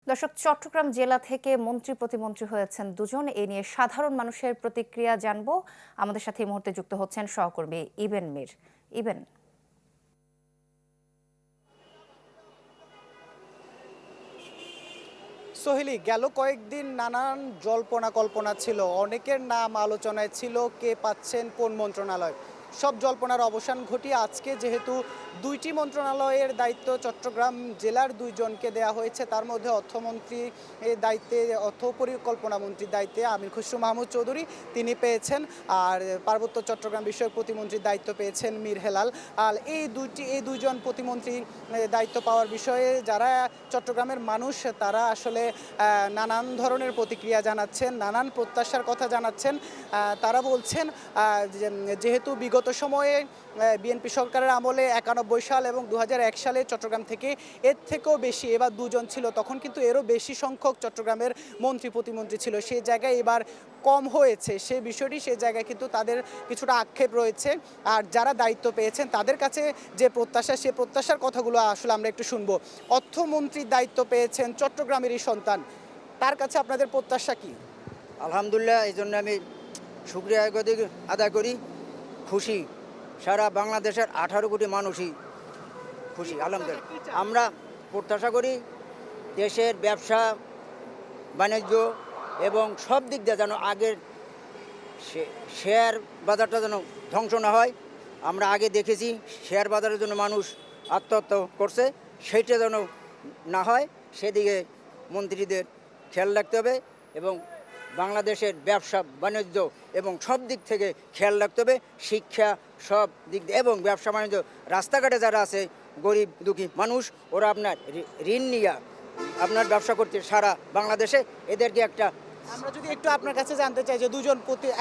দর্শক, চট্টগ্রাম জেলা থেকে মন্ত্রী প্রতিমন্ত্রী হয়েছেন দুজন। এ নিয়ে সাধারণ মানুষের প্রতিক্রিয়া জানবো। আমাদের সাথে এই মুহূর্তে যুক্ত হচ্ছেন সহকর্মী ইবেন মীর। ইবেন, সোহেলি, গেল কয়েকদিন নানান জল্পনা কল্পনা ছিল, অনেকের নাম আলোচনায় ছিল, কে পাচ্ছেন কোন মন্ত্রণালয়। সব জল্পনার অবসান ঘটিয়ে আজকে যেহেতু দুইটি মন্ত্রণালয়ের দায়িত্ব চট্টগ্রাম জেলার দুইজনকে দেয়া হয়েছে, তার মধ্যে অর্থমন্ত্রী দায়িত্বে, অর্থ পরিকল্পনা মন্ত্রীর দায়িত্বে আমির খসরু মাহমুদ চৌধুরী তিনি পেয়েছেন, আর পার্বত্য চট্টগ্রাম বিষয়ক প্রতিমন্ত্রীর দায়িত্ব পেয়েছেন মীর হেলাল। আর এই দুইজন প্রতিমন্ত্রীর দায়িত্ব পাওয়ার বিষয়ে যারা চট্টগ্রামের মানুষ তারা আসলে নানান ধরনের প্রতিক্রিয়া জানাচ্ছেন, নানান প্রত্যাশার কথা জানাচ্ছেন। তারা বলছেন যেহেতু বিগত সময়ে বিএনপি সরকারের আমলে 91 সাল এবং 2001 সালে চট্টগ্রাম থেকে এর থেকেও বেশি, এবার দুজন ছিল, তখন কিন্তু এরও বেশি সংখ্যক চট্টগ্রামের মন্ত্রী প্রতিমন্ত্রী ছিল, সেই জায়গায় এবার কম হয়েছে, সেই বিষয়টি সেই জায়গায় কিন্তু তাদের কিছুটা আক্ষেপ রয়েছে। আর যারা দায়িত্ব পেয়েছেন তাদের কাছে যে প্রত্যাশা, সে প্রত্যাশার কথাগুলো আসলে আমরা একটু শুনবো। অর্থমন্ত্রীর দায়িত্ব পেয়েছেন চট্টগ্রামেরই সন্তান, তার কাছে আপনাদের প্রত্যাশা কি? আলহামদুলিল্লাহ, এই জন্য আমি শুকরিয়া আদায় করি, খুশি। সারা বাংলাদেশের 18 কোটি মানুষই খুশি আলহামদুলিল্লাহ। আমরা প্রত্যাশা করি দেশের ব্যবসা বাণিজ্য এবং সব দিক দিয়ে যেন আগের শেয়ার বাজারটা যেন ধ্বংস না হয়। আমরা আগে দেখেছি শেয়ার বাজারের জন্য মানুষ আত্মহত্যা করছে, সেইটা যেন না হয় সেদিকে মন্ত্রীদের খেয়াল রাখতে হবে এবং বাংলাদেশের ব্যবসা বাণিজ্য এবং সব দিক থেকে খেয়াল রাখতে হবে, শিক্ষা সব দিক দিয়ে এবং ব্যবসা বাণিজ্য। রাস্তাঘাটে যারা আছে গরিব দুঃখী মানুষ, ওরা আপনার ঋণ নিয়ে আপনার ব্যবসা করতে সারা বাংলাদেশে, এদেরকে একটা আমরা যদি একটু আপনার কাছে জানতে চাই যে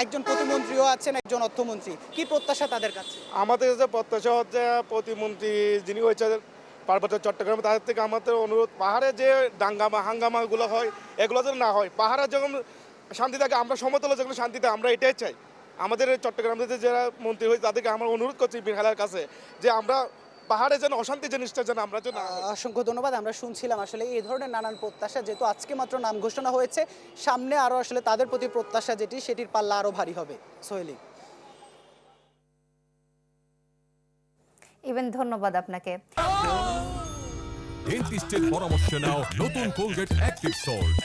একজন প্রতিমন্ত্রীও আছেন, একজন অর্থমন্ত্রী, কি প্রত্যাশা তাদের কাছে? আমাদের কাছে প্রত্যাশা হচ্ছে প্রতিমন্ত্রী যিনি হয়েছে পার্বত্য চট্টগ্রামে, তাদের থেকে আমাদের অনুরোধ, পাহাড়ে যে হাঙ্গামাগুলো হয় এগুলো যেন না হয়। পাহাড়ে যখন শান্তি থাকে, আমরা সমতলে যখন শান্তিতে, আমরা এটাই চাই। আমাদের চট্টগ্রামে যারা মন্ত্রী হয়েছে তাদেরকে আমরা অনুরোধ করছি বিহারের কাছে যে আমরা পাহাড়ে যেন অশান্তি জিনিসটা যেন আমরা যেন। অসংখ্য ধন্যবাদ। আমরা শুনছিলাম আসলে এই ধরনের নানান প্রত্যাশা, যেহেতু আজকে মাত্র নাম ঘোষণা হয়েছে, সামনে আরও আসলে তাদের প্রতি প্রত্যাশা সেটির পাল্লা আরও ভারী হবে। সোহেলি, ইবেন, ধন্যবাদ আপনাকে। ডেন্টিস্টের পরামর্শ নাও নতুন কোলগেট অ্যাক্টিভ সল্ট।